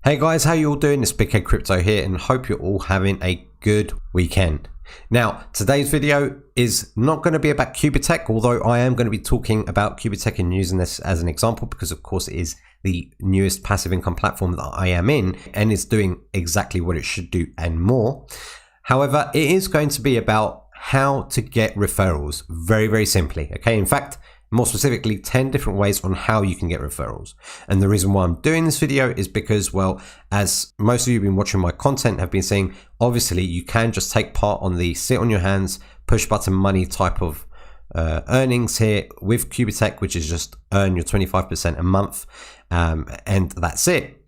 Hey guys, how you all doing? It's Big Head Crypto here and hope you're all having a good weekend. Now, today's video is not going to be about Qubittech, although I am going to be talking about Qubittech and using this as an example because of course it is the newest passive income platform that I am in and it's doing exactly what it should do and more. However, it is going to be about how to get referrals very, very simply. Okay, in fact, more specifically, 10 different ways on how you can get referrals. And the reason why I'm doing this video is because, well, as most of you have been watching my content have been saying, obviously you can just take part on the sit on your hands, push button money type of earnings here with Qubittech, which is just earn your 25% a month. And that's it.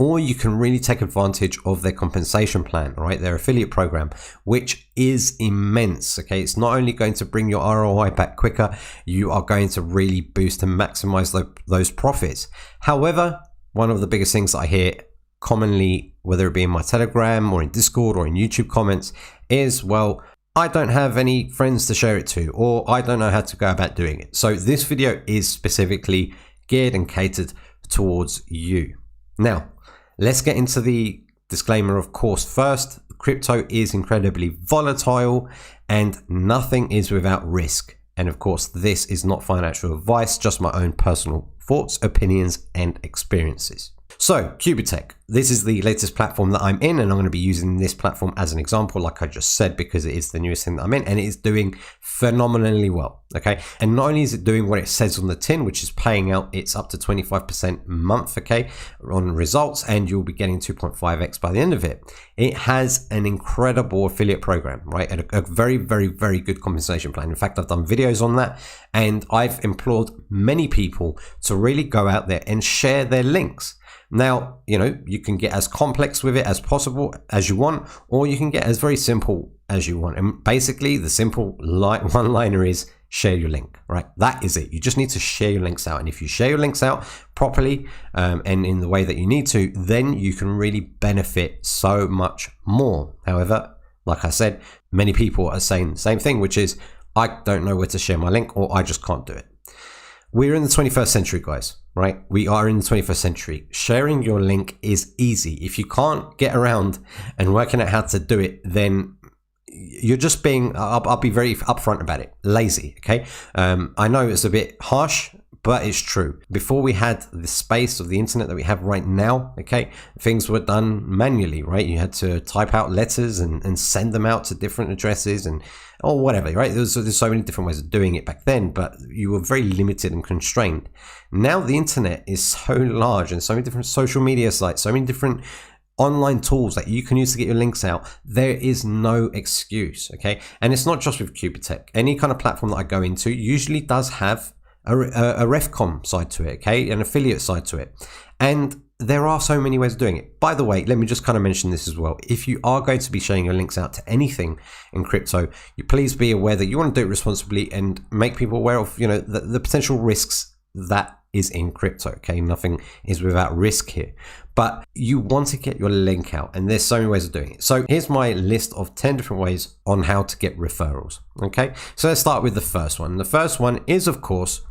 Or you can really take advantage of their compensation plan, right? Their affiliate program, which is immense. Okay, it's not only going to bring your ROI back quicker, you are going to really boost and maximize those profits. However, one of the biggest things that I hear commonly, whether it be in my Telegram or in Discord or in YouTube comments, is, well, I don't have any friends to share it to, or I don't know how to go about doing it. So this video is specifically geared and catered towards you. Now, let's get into the disclaimer, of course. First, crypto is incredibly volatile and nothing is without risk. And of course, this is not financial advice, just my own personal thoughts, opinions, and experiences. So, Qubittech, this is the latest platform that I'm in, and I'm going to be using this platform as an example, like I just said, because it is the newest thing that I'm in, and it is doing phenomenally well, okay? And not only is it doing what it says on the tin, which is paying out its up to 25% a month, okay, on results, and you'll be getting 2.5x by the end of it. It has an incredible affiliate program, right? And a very, very, very good compensation plan. In fact, I've done videos on that, and I've implored many people to really go out there and share their links. Now, you know, you can get as complex with it as possible as you want, or you can get as very simple as you want. And basically, the simple one-liner is share your link, right? That is it. You just need to share your links out. And if you share your links out properly and in the way that you need to, then you can really benefit so much more. However, like I said, many people are saying the same thing, which is, I don't know where to share my link, or I just can't do it. We're in the 21st century, guys, right? We are in the 21st century. Sharing your link is easy. If you can't get around and working out how to do it, then you're just being, I'll be very upfront about it, lazy, okay? I know it's a bit harsh, but it's true. Before we had the space of the internet that we have right now, okay, things were done manually, right? You had to type out letters and send them out to different addresses and or whatever, right? There's so many different ways of doing it back then, but you were very limited and constrained. Now the internet is so large and so many different social media sites, so many different online tools that you can use to get your links out. There is no excuse, okay? And it's not just with Qubittech. Any kind of platform that I go into usually does have a refcom side to it, okay? An affiliate side to it. And there are so many ways of doing it. By the way, let me just kind of mention this as well. If you are going to be sharing your links out to anything in crypto, you please be aware that you want to do it responsibly and make people aware of, you know, the potential risks that is in crypto, okay? Nothing is without risk here, but you want to get your link out and there's so many ways of doing it. So here's my list of 10 different ways on how to get referrals, okay? So let's start with the first one. The first one is, of course,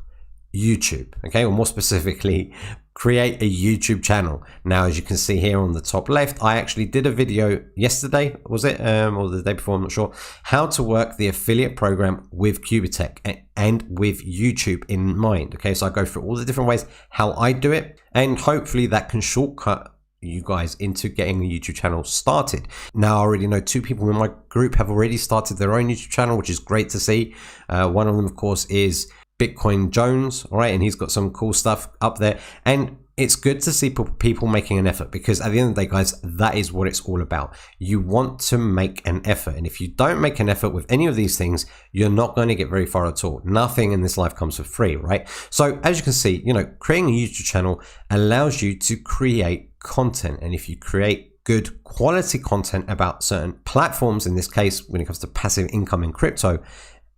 YouTube, okay? Or more specifically, create a YouTube channel. Now, as you can see here on the top left, I actually did a video yesterday, was it? Or the day before, I'm not sure, how to work the affiliate program with Qubittech and with YouTube in mind. Okay, so I go through all the different ways how I do it, and hopefully that can shortcut you guys into getting a YouTube channel started. Now, I already know 2 people in my group have already started their own YouTube channel, which is great to see. One of them, of course, is Bitcoin Jones, all right, and he's got some cool stuff up there, and it's good to see people making an effort, because at the end of the day, guys, that is what it's all about. You want to make an effort, and if you don't make an effort with any of these things, you're not going to get very far at all. Nothing in this life comes for free, right? So as you can see, you know, creating a YouTube channel allows you to create content, and if you create good quality content about certain platforms, in this case, when it comes to passive income in crypto,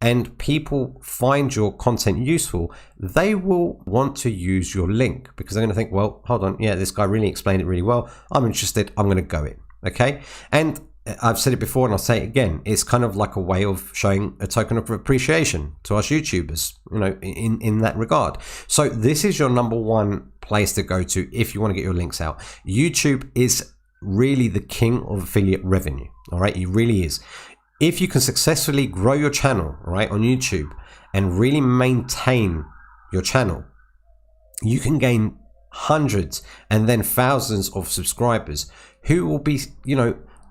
and people find your content useful, they will want to use your link because they're going to think, well, hold on, yeah, this guy really explained it really well. I'm interested. I'm going to go in. Okay. And I've said it before and I'll say it again. It's kind of like a way of showing a token of appreciation to us YouTubers, you know, in that regard. So this is your number one place to go to if you want to get your links out. YouTube is really the king of affiliate revenue. All right, it really is. If you can successfully grow your channel, right, on YouTube and really maintain your channel, you can gain hundreds and then thousands of subscribers who will be,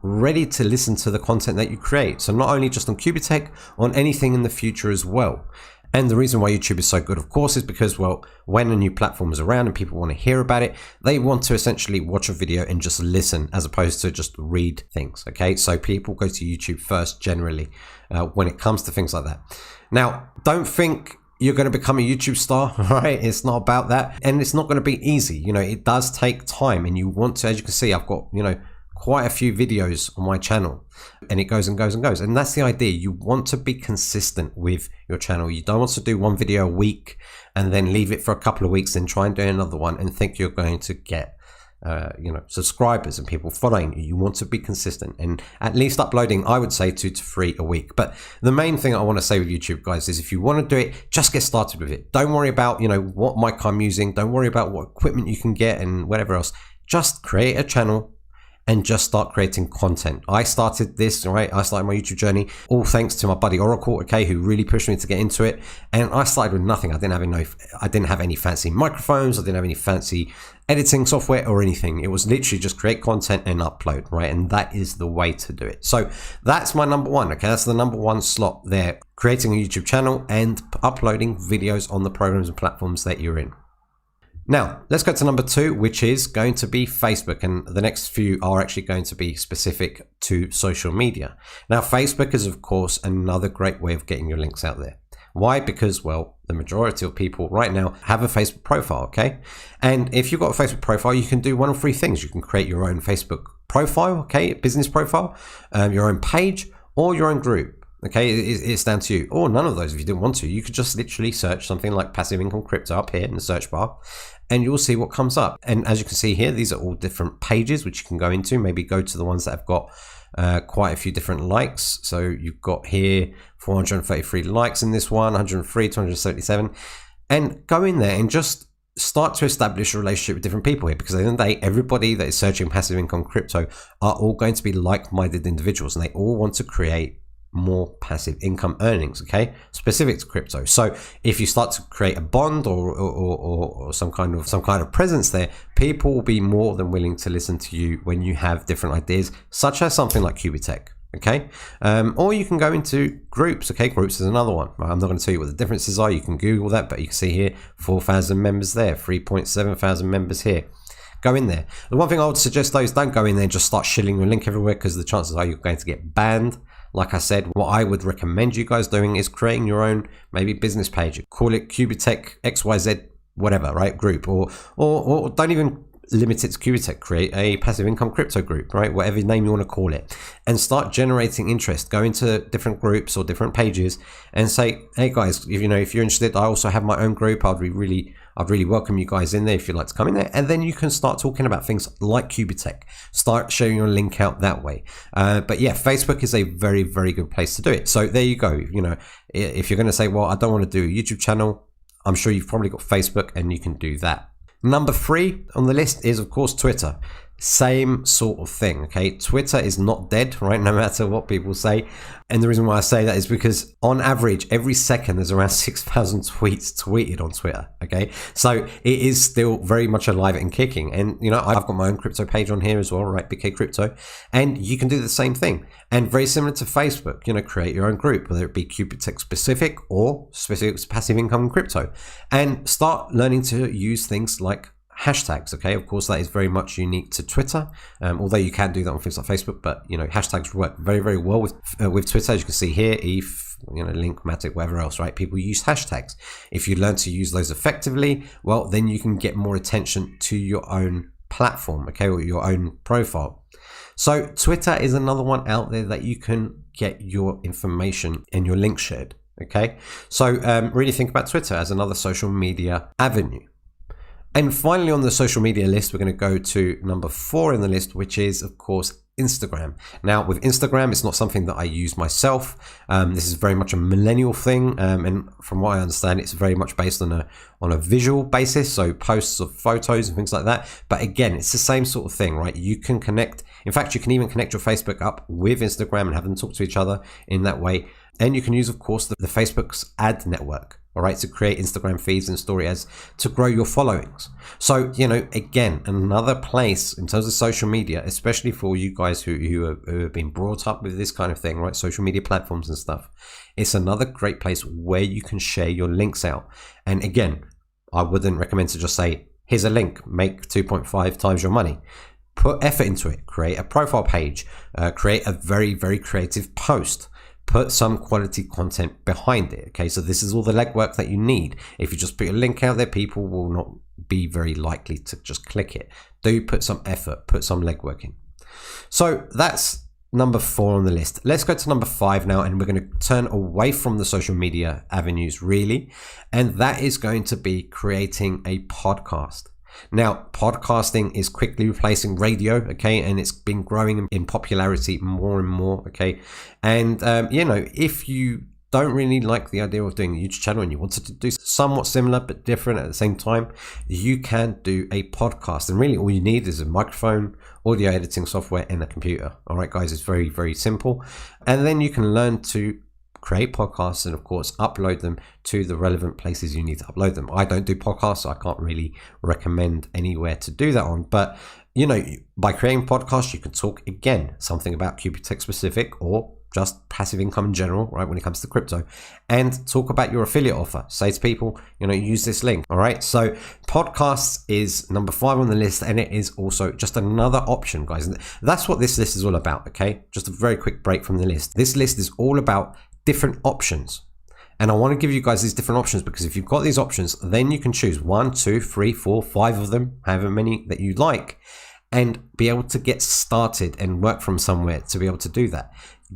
ready to listen to the content that you create. So not only just on Qubittech, on anything in the future as well. And the reason why YouTube is so good, of course, is because, well, when a new platform is around and people want to hear about it, they want to essentially watch a video and just listen as opposed to just read things. Okay, so people go to YouTube first generally when it comes to things like that. Now, don't think you're going to become a YouTube star, right? It's not about that. And it's not going to be easy. It does take time, and you want to, as you can see, I've got, quite a few videos on my channel, and it goes and goes and goes. And that's the idea. You want to be consistent with your channel. You don't want to do one video a week and then leave it for a couple of weeks and try and do another one and think you're going to get subscribers and people following you. You want to be consistent and at least uploading, I would say, 2 to 3 a week. But the main thing I want to say with YouTube, guys, is if you want to do it, just get started with it. Don't worry about what mic I'm using. Don't worry about what equipment you can get and whatever else. Just create a channel and just start creating content. I started this, right? I started my YouTube journey all thanks to my buddy Oracle, okay, who really pushed me to get into it. And I started with nothing. I didn't have any fancy microphones. I didn't have any fancy editing software or anything. It was literally just create content and upload, right? And that is the way to do it. So that's my number one, okay? That's the number one slot there, creating a YouTube channel and uploading videos on the programs and platforms that you're in. Now, let's go to number 2, which is going to be Facebook. And the next few are actually going to be specific to social media. Now, Facebook is, of course, another great way of getting your links out there. Why? Because, well, the majority of people right now have a Facebook profile, okay? And if you've got a Facebook profile, you can do one of 3 things. You can create your own Facebook profile, okay, business profile, your own page, or your own group. Okay, it's down to you, or none of those if you didn't want to. You could just literally search something like passive income crypto up here in the search bar, and you'll see what comes up. And as you can see here, these are all different pages which you can go into. Maybe go to the ones that have got quite a few different likes. So you've got here 433 likes in this one, 103, 277, and go in there and just start to establish a relationship with different people here, because at the end of the day, everybody that is searching passive income crypto are all going to be like-minded individuals, and they all want to create more passive income earnings, okay, specific to crypto. So if you start to create a bond or some kind of presence there, people will be more than willing to listen to you when you have different ideas, such as something like Qubittech, okay? Or you can go into groups, okay? Groups is another one. I'm not going to tell you what the differences are. You can Google that, but you can see here 4,000 members there, 3.7 thousand members here. Go in there. The one thing I would suggest though is don't go in there and just start shilling your link everywhere, because the chances are you're going to get banned. Like I said, what I would recommend you guys doing is creating your own maybe business page. Call it Qubittech XYZ whatever, right, group, or don't even limit it to Qubittech. Create a passive income crypto group, right, whatever name you want to call it, and start generating interest. Go into different groups or different pages and say, hey guys, if you're interested, I also have my own group. I'd really welcome you guys in there if you'd like to come in there. And then you can start talking about things like Qubittech. Start sharing your link out that way. But yeah, Facebook is a very, very good place to do it. So there you go. If you're going to say, well, I don't want to do a YouTube channel, I'm sure you've probably got Facebook and you can do that. Number 3 on the list is, of course, Twitter. Same sort of thing, okay? Twitter is not dead, right? No matter what people say. And the reason why I say that is because on average, every second, there's around 6,000 tweets tweeted on Twitter, okay? So it is still very much alive and kicking. And, I've got my own crypto page on here as well, right? BK Crypto. And you can do the same thing. And very similar to Facebook, create your own group, whether it be Qubittech specific or specific passive income crypto. And start learning to use things like hashtags, okay? Of course, that is very much unique to Twitter, although you can do that on things like Facebook, but hashtags work very, very well with Twitter. As you can see here, ETH, Link, Matic, whatever else, right? People use hashtags. If you learn to use those effectively, well, then you can get more attention to your own platform, okay, or your own profile. So Twitter is another one out there that you can get your information and your link shared, okay? So really think about Twitter as another social media avenue. And finally on the social media list, we're going to go to number 4 in the list, which is, of course, Instagram. Now with Instagram, it's not something that I use myself. This is very much a millennial thing, and from what I understand, it's very much based on a visual basis, so posts of photos and things like that. But again, it's the same sort of thing, right? You can connect, in fact, you can even connect your Facebook up with Instagram and have them talk to each other in that way. And you can use, of course, the Facebook's ad network, all right, to create Instagram feeds and story ads to grow your followings. So, again, another place in terms of social media, especially for you guys who have been brought up with this kind of thing, right? Social media platforms and stuff. It's another great place where you can share your links out. And again, I wouldn't recommend to just say, here's a link, make 2.5 times your money. Put effort into it, create a profile page, create a very, very creative post. Put some quality content behind it. Okay, so this is all the legwork that you need. If you just put a link out there, people will not be very likely to just click it. Do put some effort, put some legwork in. So that's number 4 on the list. Let's go to number 5 now, and we're going to turn away from the social media avenues really, and that is going to be creating a podcast. Now, podcasting is quickly replacing radio, okay, and it's been growing in popularity more and more, okay. And if you don't really like the idea of doing a YouTube channel and you wanted to do somewhat similar but different at the same time, you can do a podcast. And really all you need is a microphone, audio editing software, and a computer. All right, guys, it's very, very simple. And then you can learn to create podcasts and of course upload them to the relevant places you need to upload them. I don't do podcasts, so I can't really recommend anywhere to do that on, but by creating podcasts you can talk again something about Qubittech specific or just passive income in general, right, when it comes to crypto, and talk about your affiliate offer. Say to people, use this link. All right, so podcasts is number 5 on the list, and it is also just another option, guys. And that's what this list is all about. Okay, just a very quick break from the list. This list is all about different options, and I want to give you guys these different options because if you've got these options, then you can choose 1, 2, 3, 4, 5 of them, however many that you like, and be able to get started and work from somewhere to be able to do that.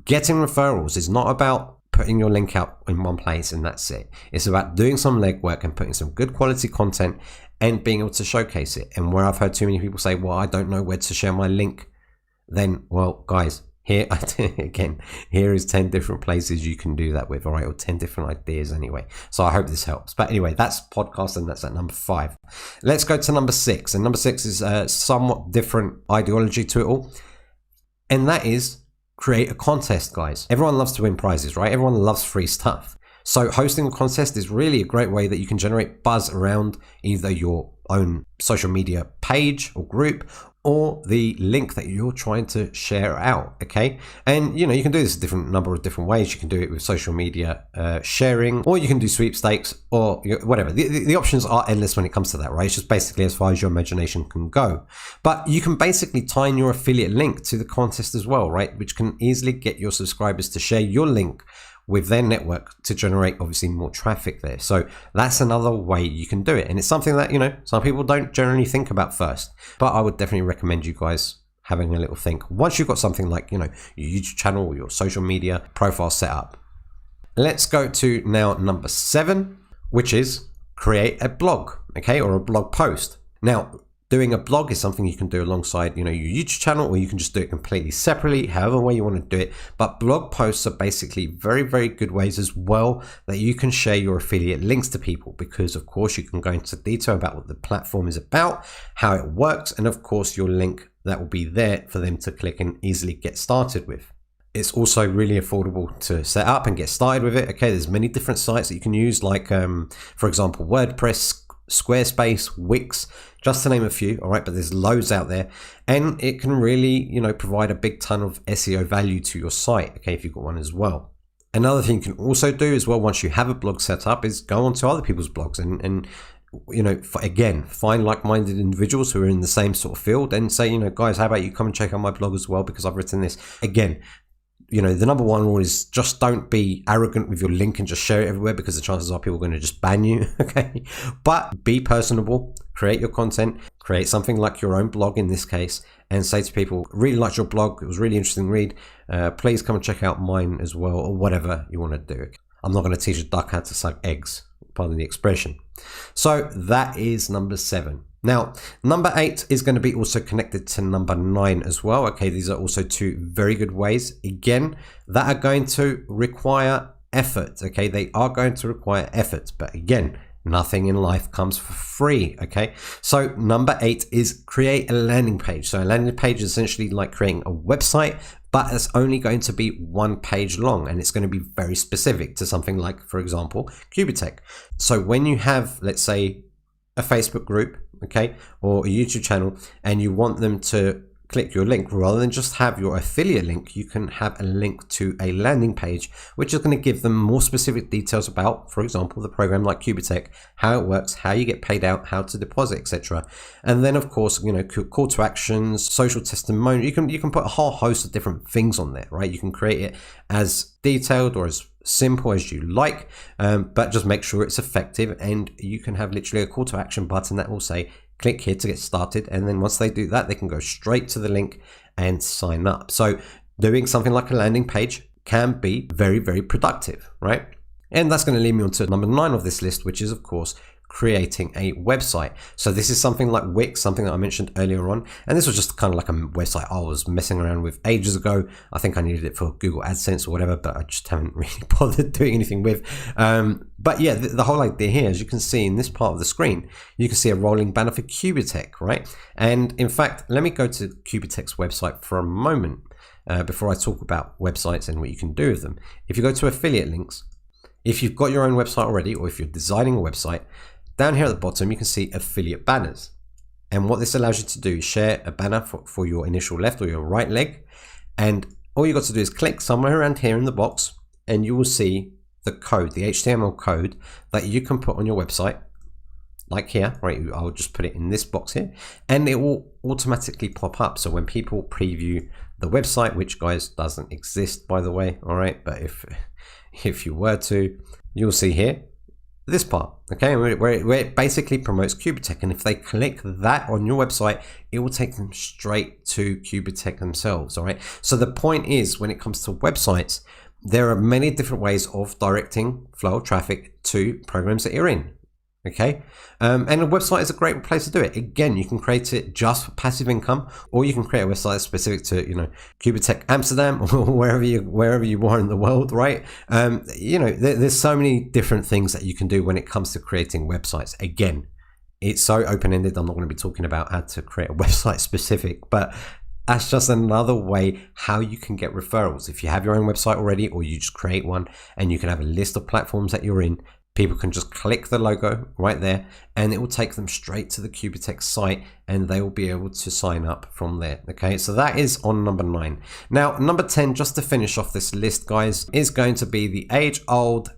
Getting referrals is not about putting your link out in one place and that's it. It's about doing some legwork and putting some good quality content and being able to showcase it. And where I've heard too many people say, well, I don't know where to share my link, then, well, guys, here again, here is 10 different places you can do that with, all right, or 10 different ideas anyway. So I hope this helps. But anyway, that's podcast, and that's at number 5. Let's go to number 6, and number 6 is a somewhat different ideology to it all, and that is create a contest, guys. Everyone loves to win prizes, right? Everyone loves free stuff. So hosting a contest is really a great way that you can generate buzz around either your own social media page or group or the link that you're trying to share out, okay? And you can do this a different number of different ways. You can do it with social media sharing, or you can do sweepstakes, or whatever. The options are endless when it comes to that, right? It's just basically as far as your imagination can go. But you can basically tie in your affiliate link to the contest as well, right? Which can easily get your subscribers to share your link with their network to generate obviously more traffic there. So that's another way you can do it, and it's something that some people don't generally think about first, but I would definitely recommend you guys having a little think once you've got something like your YouTube channel or your social media profile set up. Let's go to now number 7, which is create a blog, okay, or a blog post. Now, doing a blog is something you can do alongside, your YouTube channel, or you can just do it completely separately, however way you want to do it. But blog posts are basically very, very good ways as well that you can share your affiliate links to people, because of course you can go into detail about what the platform is about, how it works, and of course your link that will be there for them to click and easily get started with. It's also really affordable to set up and get started with it. Okay, there's many different sites that you can use, like for example, WordPress, Squarespace, Wix, just to name a few, all right, but there's loads out there, and it can really, provide a big ton of SEO value to your site, okay, if you've got one as well. Another thing you can also do as well, once you have a blog set up, is go onto other people's blogs and again, find like-minded individuals who are in the same sort of field and say, guys, how about you come and check out my blog as well, because I've written this. Again, the number 1 rule is just don't be arrogant with your link and just share it everywhere, because the chances are people are going to just ban you, okay? But be personable, create your content, create something like your own blog in this case, and say to people, really liked your blog, it was really interesting to read, please come and check out mine as well, or whatever you want to do. I'm not going to teach a duck how to suck eggs, pardon the expression. So that is number 7. Now, number 8 is going to be also connected to number 9 as well. Okay, these are also two very good ways, again, that are going to require effort. Okay, they are going to require effort, but again, nothing in life comes for free. Okay, so number 8 is create a landing page. So a landing page is essentially like creating a website, but it's only going to be 1 page long, and it's going to be very specific to something like, for example, Qubittech. So when you have, let's say, a Facebook group, okay, or a YouTube channel, and you want them to click your link, rather than just have your affiliate link, you can have a link to a landing page, which is going to give them more specific details about, for example, the program like Qubittech, how it works, how you get paid out, how to deposit, etc. And then, of course, you know, call to actions, social testimonial. You can put a whole host of different things on there, right? You can create it as detailed or as simple as you like, but just make sure it's effective, and you can have literally a call to action button that will say click here to get started, and then once they do that, they can go straight to the link and sign up. So doing something like a landing page can be very, very productive, right? And that's going to lead me on to number 9 of this list, which is, of course, creating a website. So this is something like Wix, something that I mentioned earlier on, and this was just kind of like a website I was messing around with ages ago. I think I needed it for Google AdSense or whatever, but I just haven't really bothered doing anything with. But yeah, the whole idea here, as you can see in this part of the screen, you can see a rolling banner for Qubittech, right? And in fact, let me go to Qubittech's website for a moment before I talk about websites and what you can do with them. If you go to affiliate links, if you've got your own website already, or if you're designing a website, down here at the bottom, you can see affiliate banners. And what this allows you to do is share a banner for your initial left or your right leg. And all you got to do is click somewhere around here in the box, and you will see the code, the HTML code that you can put on your website, like here, right? I'll just put it in this box here, and it will automatically pop up. So when people preview the website, which, guys, doesn't exist, by the way, all right? But if you were to, you'll see here, this part, okay, where it basically promotes Qubittech, and if they click that on your website, it will take them straight to Qubittech themselves. All right, so the point is, when it comes to websites, there are many different ways of directing flow of traffic to programs that you're in. Okay, and a website is a great place to do it. Again, you can create it just for passive income, or you can create a website specific to, you know, Qubittech Amsterdam or wherever you are in the world, right? You know, there's so many different things that you can do when it comes to creating websites. Again, it's so open-ended. I'm not going to be talking about how to create a website specific, but that's just another way how you can get referrals. If you have your own website already, or you just create one, and you can have a list of platforms that you're in, people can just click the logo right there, and it will take them straight to the Qubittech site, and they will be able to sign up from there. Okay, so that is on number 9. Now, number 10, just to finish off this list, guys, is going to be the age-old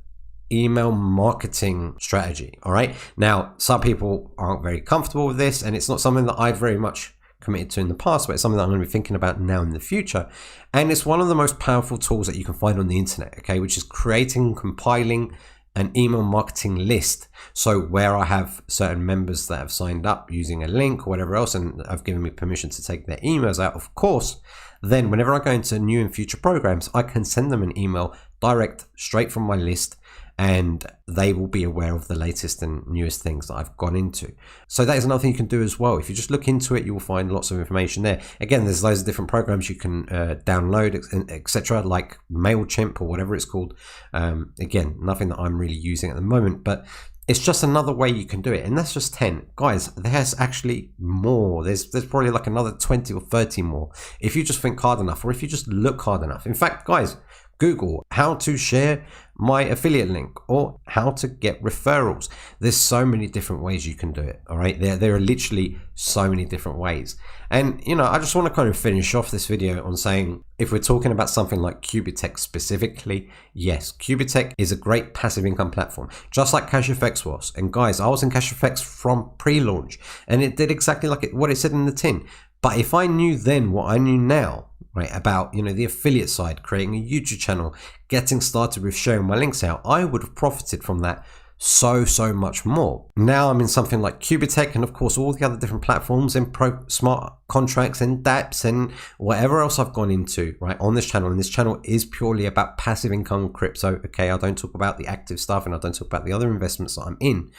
email marketing strategy. All right, now some people aren't very comfortable with this, and it's not something that I've very much committed to in the past, but it's something that I'm going to be thinking about now in the future. And it's one of the most powerful tools that you can find on the internet, okay, which is creating, compiling an email marketing list. So where I have certain members that have signed up using a link or whatever else, and have given me permission to take their emails out, of course, then whenever I go into new and future programs, I can send them an email direct straight from my list, and they will be aware of the latest and newest things that I've gone into. So that is another thing you can do as well. If you just look into it, you will find lots of information there. Again, there's loads of different programs you can download, etc., like MailChimp or whatever it's called. Again, nothing that I'm really using at the moment, but it's just another way you can do it. And that's just 10. Guys, there's actually more. There's probably like another 20 or 30 more if you just think hard enough, or if you just look hard enough. In fact, guys, Google how to share my affiliate link, or how to get referrals. There's so many different ways you can do it. All right, there are literally so many different ways. And you know, I just want to kind of finish off this video on saying, if we're talking about something like Qubittech specifically, yes, Qubittech is a great passive income platform, just like CashFX was. And guys, I was in CashFX from pre-launch, and it did exactly like what it said in the tin. But if I knew then what I knew now, right, about, you know, the affiliate side, creating a YouTube channel, getting started with sharing my links out, I would have profited from that so much more. Now I'm in something like Qubittech, and of course all the other different platforms and smart contracts and dApps and whatever else I've gone into, right, on this channel. And this channel is purely about passive income crypto. Okay, I don't talk about the active stuff, and I don't talk about the other investments that I'm in.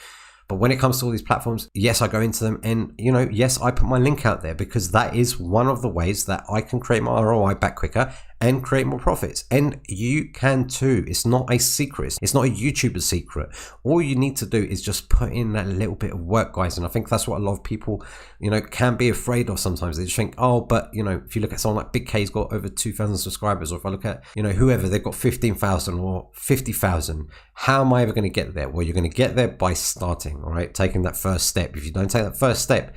But when it comes to all these platforms, yes, I go into them, and yes, I put my link out there because that is one of the ways that I can create my ROI back quicker and create more profits. And you can too. It's not a secret. It's not a YouTuber secret. All you need to do is just put in that little bit of work, guys. And I think that's what a lot of people, can be afraid of sometimes. They just think, oh, but if you look at someone like Big K's got over 2,000 subscribers, or if I look at, whoever, they've got 15,000 or 50,000. How am I ever going to get there? Well, you're going to get there by starting, all right? Taking that first step. If you don't take that first step,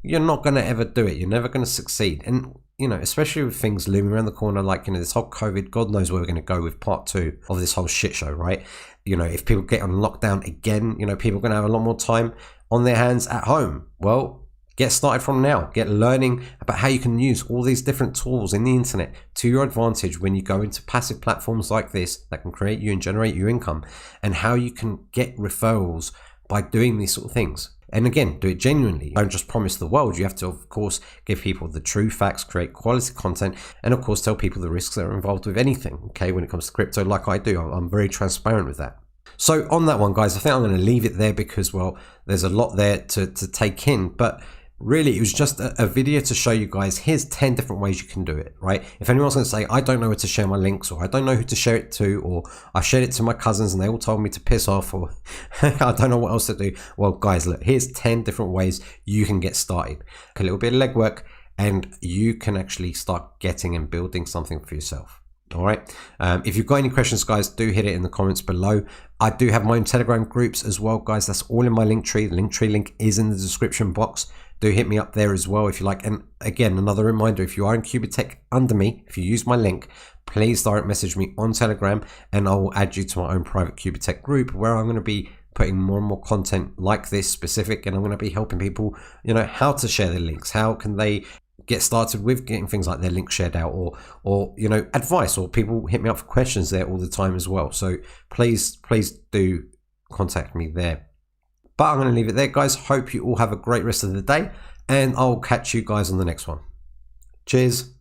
you're not going to ever do it. You're never going to succeed. And especially with things looming around the corner, like, this whole COVID, God knows where we're going to go with part 2 of this whole shit show, right? If people get on lockdown again, people are going to have a lot more time on their hands at home. Well, get started from now. Get learning about how you can use all these different tools in the internet to your advantage when you go into passive platforms like this that can create you and generate you income, and how you can get referrals by doing these sort of things. And again, do it genuinely. Don't just promise the world. You have to, of course, give people the true facts, create quality content, and of course, tell people the risks that are involved with anything. Okay, when it comes to crypto, like I do, I'm very transparent with that. So on that one, guys, I think I'm going to leave it there because, well, there's a lot there to take in. But really, it was just a video to show you guys, here's 10 different ways you can do it, right? If anyone's going to say, I don't know where to share my links, or I don't know who to share it to, or I shared it to my cousins and they all told me to piss off, or I don't know what else to do. Well, guys, look, here's 10 different ways you can get started. A little bit of legwork, and you can actually start getting and building something for yourself. All right. If you've got any questions, guys, do hit it in the comments below. I do have my own Telegram groups as well, guys. That's all in my link tree. The link tree link is in the description box. Do hit me up there as well if you like. And again, another reminder, if you are in Qubittech under me, if you use my link, please direct message me on Telegram and I will add you to my own private Qubittech group, where I'm going to be putting more and more content like this specific, and I'm going to be helping people, how to share their links, how can they get started with getting things like their link shared out, or advice, or people hit me up for questions there all the time as well. So please do contact me there. But I'm going to leave it there, guys. Hope you all have a great rest of the day, and I'll catch you guys on the next one. Cheers.